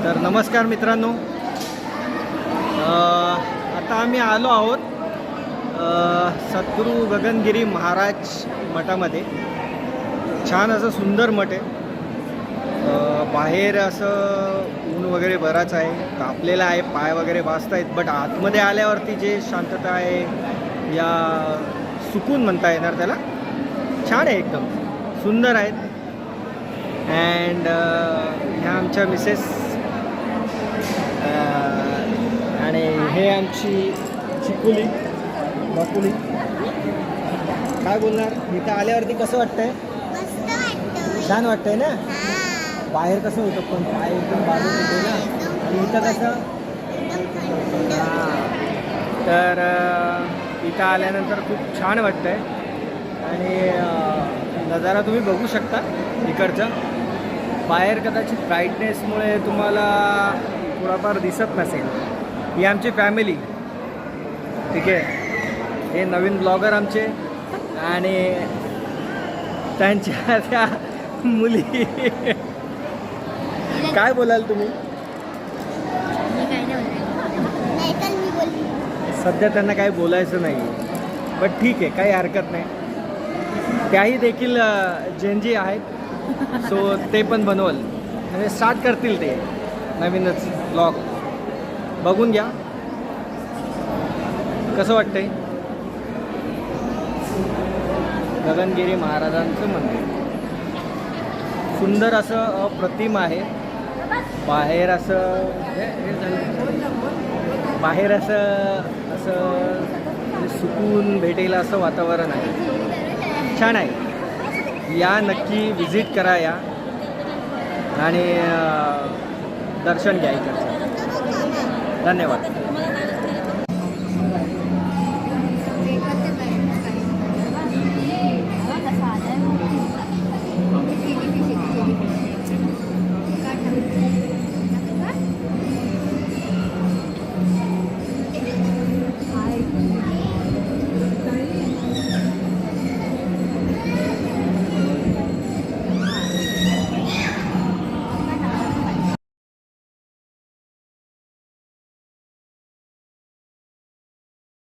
तर नमस्कार मित्रांनो, आता आम्ही आलो आहोत सद्गुरू गगनगिरी महाराज मठामध्ये. छान असं सुंदर मठ आहे. बाहेर असं ऊन वगैरे बराच आहे, तापलेला आहे, पाय वगैरे भाजत आहेत. बट आतमध्ये आल्यावरती जे शांतता आहे या सुकून म्हणता येणार त्याला, छान आहे, एकदम सुंदर आहेत. अँड ह्या आमच्या मिसेस आणि हे आमची चिकुली बाकुली. काय बोलणार, इथं आल्यावरती कसं वाटतंय? छान वाटतंय ना. बाहेर कसं होतं पण पाय एकदम बाजून होते ना, आणि इथं कसं. तर इथं आल्यानंतर खूप छान वाटतंय आणि नजारा तुम्ही बघू शकता इकडचा. बाहेर कदाचित ब्राईटनेसमुळे तुम्हाला थोडाफार दिसत नसेल. ही आमची फॅमिली, ठीक आहे. हे नवीन ब्लॉगर आमचे आणि त्यांच्या त्या मुली. काय बोलाल तुम्ही? सध्या त्यांना काही बोलायचं नाही, बट ठीक आहे, काही हरकत नाही. त्याही देखील जेनजी आहेत, सो ते पण बनवल म्हणजे स्टार्ट करतील ते नवीनच ब्लॉग. बघून घ्या कसं वाटतंय. गगनगिरी महाराजांचं मंदिर सुंदर असं अप्रतिम आहे. बाहेर असं सुकून भेटेल असं वातावरण आहे. छान आहे. या नक्की विजिट करा या आणि दर्शन घ्या इकडचं. धन्यवाद.